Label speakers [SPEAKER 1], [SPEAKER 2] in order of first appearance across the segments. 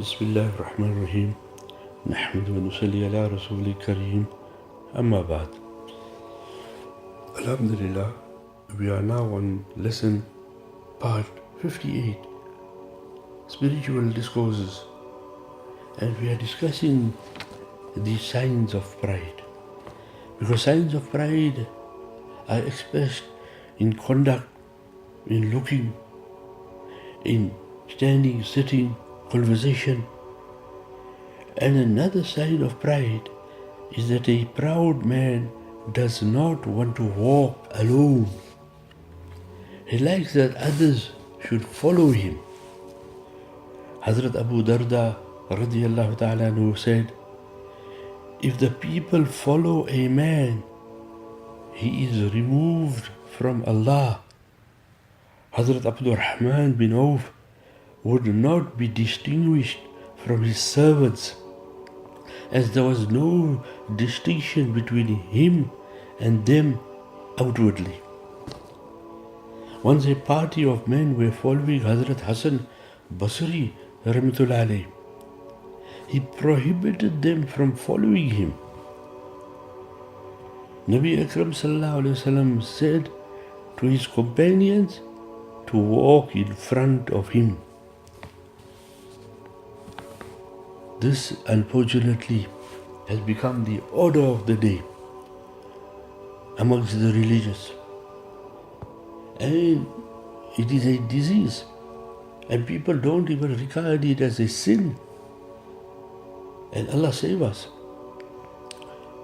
[SPEAKER 1] بسم الله الرحمن الرحيم نحمد ونصلي على رسول الكريم أما بعد. Alhamdulillah, we are now on lesson part 58, spiritual discourses, and we are discussing the signs of pride, because signs of pride are expressed in conduct, in looking, in standing, sitting, conversation. And another sign of pride is that a proud man does not want to walk alone. He likes that others should follow him. Hazrat Abu Darda radiallahu ta'ala anhu said, if the people follow a man, he is removed from Allah. Hazrat Abdul Rahman bin Auf would not be distinguished from his servants, as there was no distinction between him and them outwardly. Once a party of men were following Hazrat Hassan Basri rahmatullah alayhi. He prohibited them from following him. Nabi Akram sallallahu alayhi wasallam said to his companions to walk in front of him. This, unfortunately, has become the order of the day amongst the religious. And it is a disease, and people don't even regard it as a sin. And Allah save us.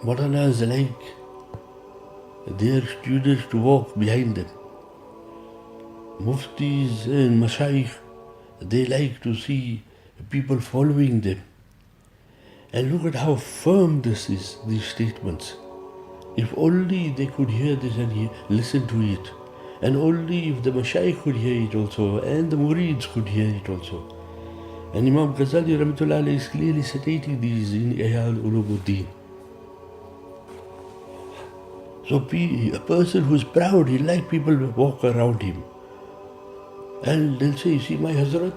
[SPEAKER 1] Mawlanas like their students to walk behind them. Muftis and Mashaykh, they like to see people following them. And look at how firm this is, these statements. If only they could hear this and listen to it. And only if the Mashaykh could hear it also, and the Murids could hear it also. And Imam Ghazali rahmatullah alayhi is clearly stating these in Ihya al-Ulumuddin. So a person who is proud, he like people to walk around him. And they'll say, see my Hazrat?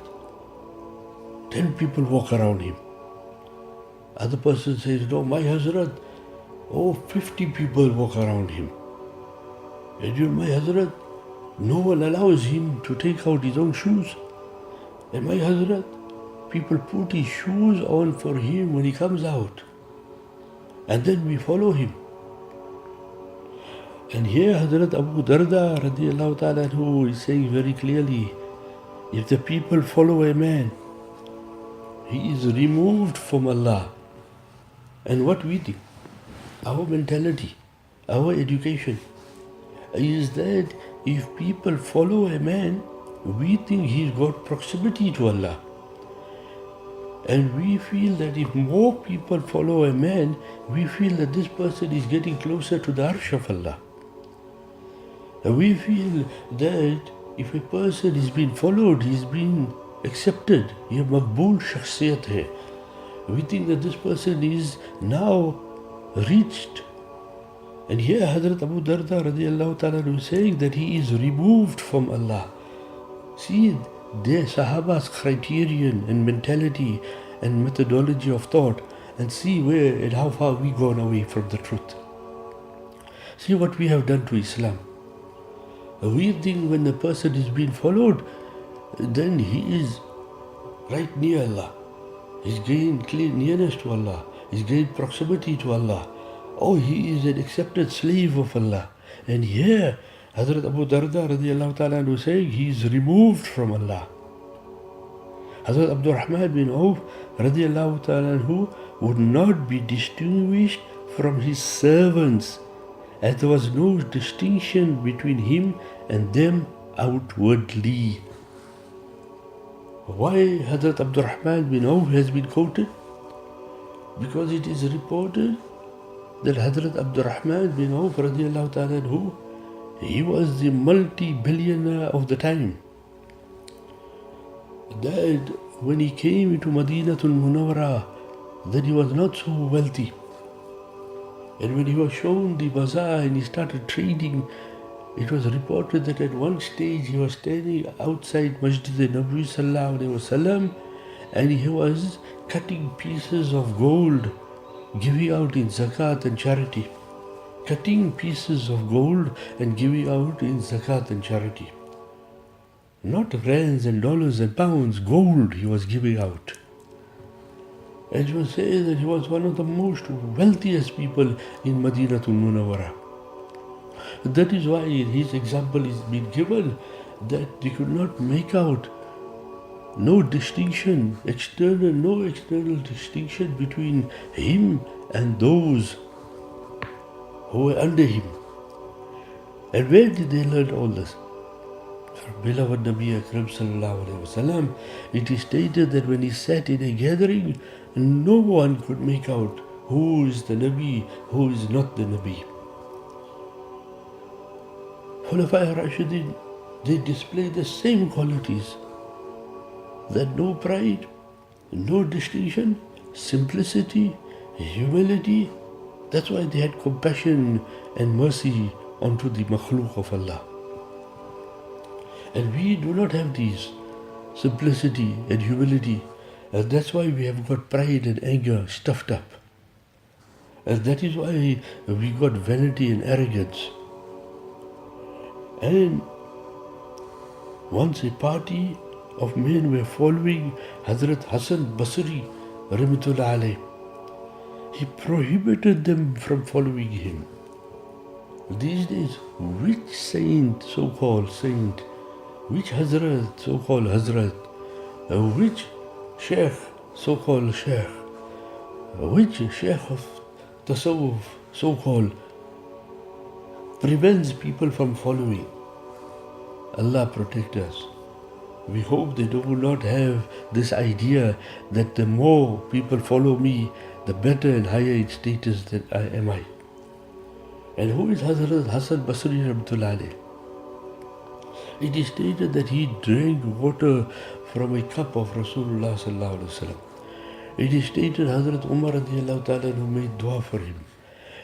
[SPEAKER 1] 10 people walk around him. Other person says, no, my Hazrat, 50 people walk around him. And you, my Hazrat, no one allows him to take out his own shoes. And my Hazrat, people put his shoes on for him when he comes out. And then we follow him. And here Hazrat Abu Darda radiallahu ta'ala anhu is saying very clearly, if the people follow a man, he is removed from Allah. And what we think, our mentality, our education, is that if people follow a man, we think he's got proximity to Allah. And we feel that if more people follow a man, we feel that this person is getting closer to the arsh of Allah. And we feel that if a person is being followed, he's being accepted. Ye maqbool shakhsiyat hai. We think that this person is now reached. And here Hazrat Abu Darda radiallahu ta'ala is saying that he is removed from Allah. See their Sahaba's criterion and mentality and methodology of thought, and see where and how far we gone away from the truth. See what we have done to Islam. We think when the person is being followed, then he is right near Allah. He's gained clear nearness to Allah. He's gained proximity to Allah. Oh, he is an accepted slave of Allah. And here, Hazrat Abu Darda radiallahu ta'ala was saying, he is removed from Allah. Hazrat Abdul Rahman bin Auf radiallahu ta'ala would not be distinguished from his servants, as there was no distinction between him and them outwardly. Why Hazrat Abdul Rahman bin Auf has been quoted? Because it is reported that Hazrat Abdul Rahman bin Auf radiallahu ta'ala he was the multi-billionaire of the time. That when he came into Madinatul Munawwara, that he was not so wealthy. And when he was shown the bazaar and he started trading, it was reported that at one stage he was standing outside Masjid Nabi sallallahu alayhi wa sallam, and he was cutting pieces of gold, giving out in zakat and charity. Cutting pieces of gold and giving out in zakat and charity. Not rands and dollars and pounds, gold he was giving out. And you will say that he was one of the most wealthiest people in Madinatul Munawwara. That is why his example is being given, that they could not make out no distinction, no external distinction between him and those who were under him. And where did they learn all this? From beloved Nabi Akram sallallahu alayhi wasallam, it is stated that when he sat in a gathering, no one could make out who is the Nabi, who is not the Nabi. Khulafa Rashidin, they display the same qualities, that no pride, no distinction, simplicity, humility. That's why they had compassion and mercy unto the makhluk of Allah. And we do not have these simplicity and humility, and that's why we have got pride and anger stuffed up. And that is why we got vanity and arrogance. And once a party of men were following Hazrat Hassan Basri Rahmatullah alayh. He prohibited them from following him. These days, which saint, so-called saint, which Hazrat, so-called Hazrat, which Sheikh, so-called Sheikh, which Sheikh of Tasawwuf, so-called, prevents people from following? Allah protect us. We hope they do not have this idea that the more people follow me, the better and higher in status that I am I. And who is Hazrat Hassan Basri Rahmatullah alayh? It is stated that he drank water from a cup of Rasulullah sallallahu alaihi wasallam. It is stated Hazrat Umar radiallahu ta'ala who made dua for him.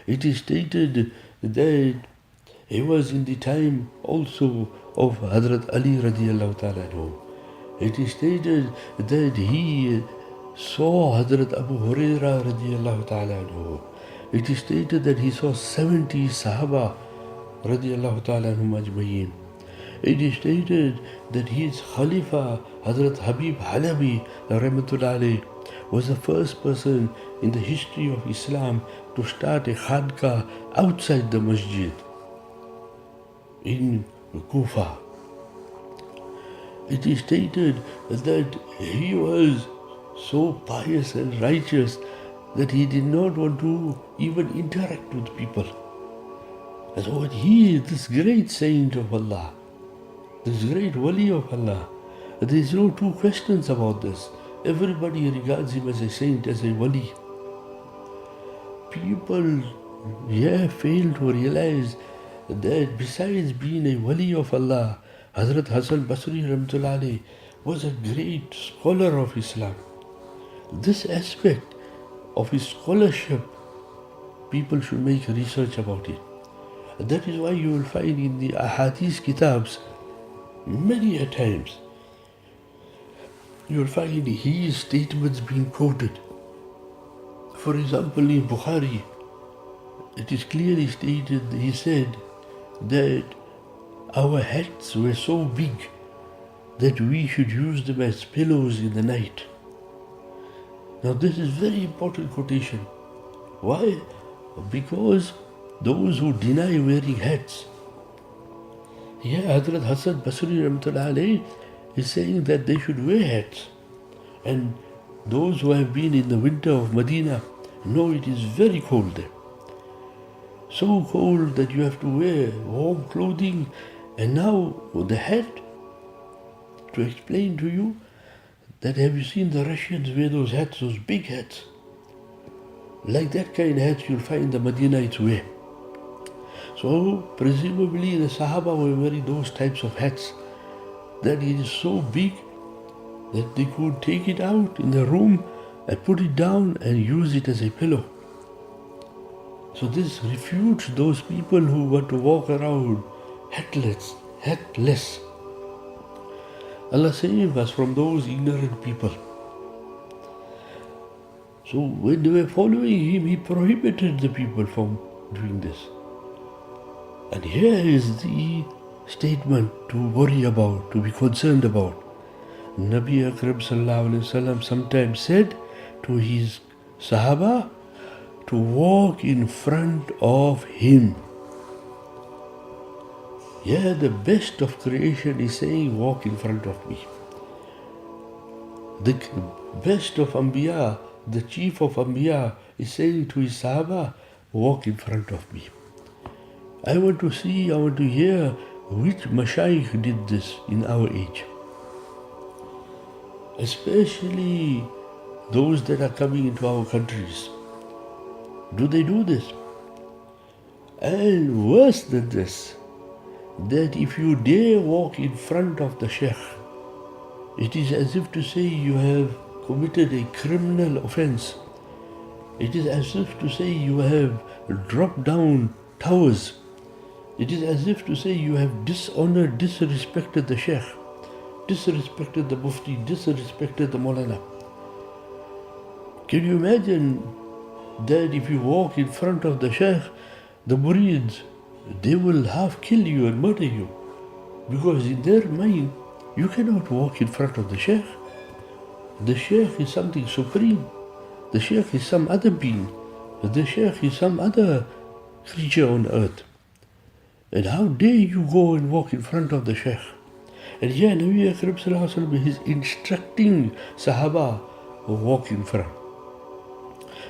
[SPEAKER 1] It is stated that he was in the time also of Hazrat Ali radiallahu ta'ala. It is stated that he saw Hazrat Abu Hurairah radiallahu ta'ala. It is stated that he saw 70 Sahaba radiallahu ta'ala majma'in. It is stated that his Khalifa, Hazrat Habib Halabi rahmatullah alayh, was the first person in the history of Islam to start a khanqa outside the masjid in Kufa. It is stated that he was so pious and righteous that he did not want to even interact with people. And so he is this great saint of Allah, this great wali of Allah. There is no two questions about this. Everybody regards him as a saint, as a wali. People fail to realize that besides being a wali of Allah, Hazrat Hassan Basri Rahmatullah alayh was a great scholar of Islam. This aspect of his scholarship, people should make research about it. That is why you will find in the Ahadith Kitabs, many a times, you will find his statements being quoted. For example, in Bukhari, it is clearly stated, he said that our heads were so big that we should use them as pillows in the night. Now this is very important quotation. Why? Because those who deny wearing hats, Hazrat Hassan Basri Rahmatullah alayh is saying that they should wear hats. And those who have been in the winter of Medina know it is very cold there. So cold that you have to wear warm clothing. And now the hat, to explain to you that have you seen the Russians wear those hats, those big hats? Like that kind of hats you'll find the Madinites wear. So presumably the Sahaba were wearing those types of hats, that it is so big that they could take it out in the room and put it down and use it as a pillow. So this refutes those people who want to walk around hatless. Allah save us from those ignorant people. So when they were following him, he prohibited the people from doing this. And here is the statement to worry about, to be concerned about. Nabi Akram sallallahu alaihi wasallam sometimes said to his Sahaba to walk in front of him. Yeah, the best of creation is saying, walk in front of me. The best of Anbiya, the chief of Anbiya, is saying to his Sahaba, walk in front of me. I want to hear which Mashayikh did this in our age. Especially those that are coming into our countries. Do they do this? And worse than this, that if you dare walk in front of the Sheikh, it is as if to say you have committed a criminal offense. It is as if to say you have dropped down towers. It is as if to say you have dishonored, disrespected the Sheikh, disrespected the Mufti, disrespected the Maulana. Can you imagine that if you walk in front of the Sheikh, the Murids, they will half kill you and murder you? Because in their mind, you cannot walk in front of the Sheikh. The Sheikh is something supreme. The Sheikh is some other being. The Sheikh is some other creature on earth. And how dare you go and walk in front of the Sheikh? And here Nabi Akram sallallahu alaihi wasallam is instructing Sahaba to walk in front.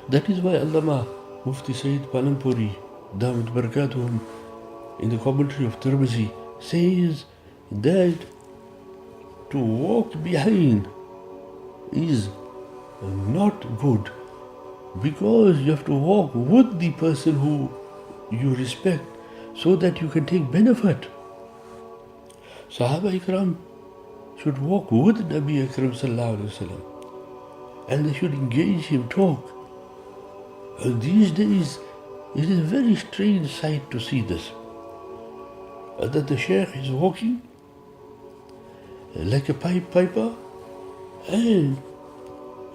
[SPEAKER 1] That is why Allama Mufti Sayyid Palampuri, Dawood Barakatuhum, in the commentary of Tirmizi, says that to walk behind is not good, because you have to walk with the person who you respect so that you can take benefit. Sahaba Ikram should walk with Nabi Akram sallallahu alaihi wasallam, and they should engage him, talk. These days, it is a very strange sight to see this. That the Sheikh is walking like a pipe piper, and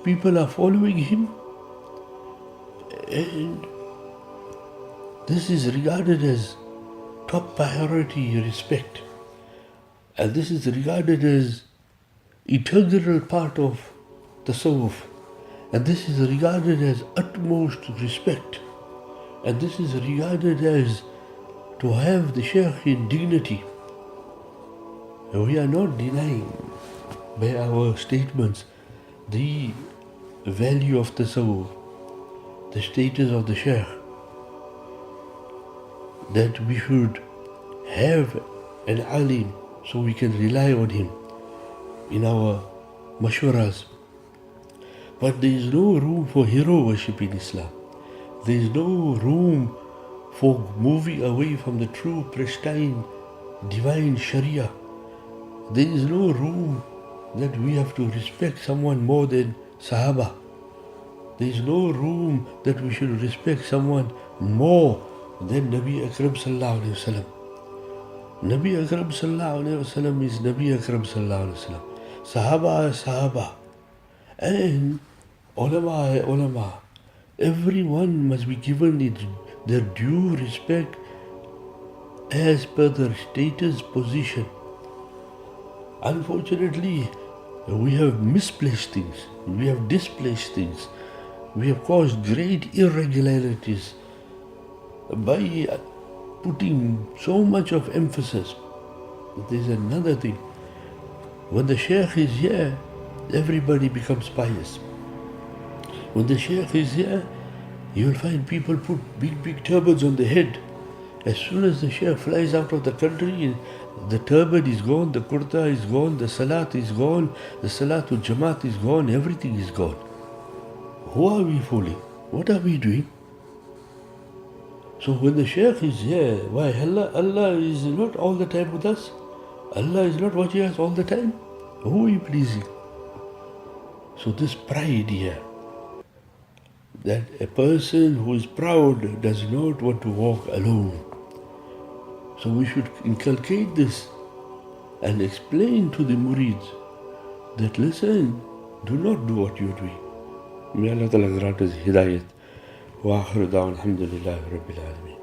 [SPEAKER 1] people are following him, and this is regarded as top priority respect, and this is regarded as integral part of tasawwuf, and this is regarded as utmost respect, and this is regarded as to have the Shaykh in dignity. We are not denying by our statements the value of tasawwuf, the status of the Shaykh, that we should have an alim so we can rely on him in our mashwaras. But there is no room for hero worship in Islam. There is no room for moving away from the true, pristine, divine Sharia. There is no room that we have to respect someone more than Sahaba. There is no room that we should respect someone more than Nabi Akram sallallahu alaihi wasallam. Nabi Akram sallallahu alaihi wasallam is Nabi Akram sallallahu alaihi wasallam. Sahaba is Sahaba. And ulama is ulama. Everyone must be given their due respect as per their status, position. Unfortunately, we have misplaced things. We have displaced things. We have caused great irregularities by putting so much of emphasis. There's another thing. When the Shaykh is here, everybody becomes pious. When the Shaykh is here, you will find people put big turbans on the head. As soon as the Shaykh flies out of the country, the turban is gone, the kurta is gone, the salat is gone, the salatul jamaat is gone, everything is gone. Who are we fooling? What are we doing? So when the Shaykh is here, why Allah is not all the time with us? Allah is not watching us all the time? Who are you pleasing? So this pride here, that a person who is proud does not want to walk alone. So we should inculcate this and explain to the murids that listen, do not do what you're doing. May Allah Ta'ala grant us hidayat. Wa akhiru da'wan alhamdulillahi rabbil alameen.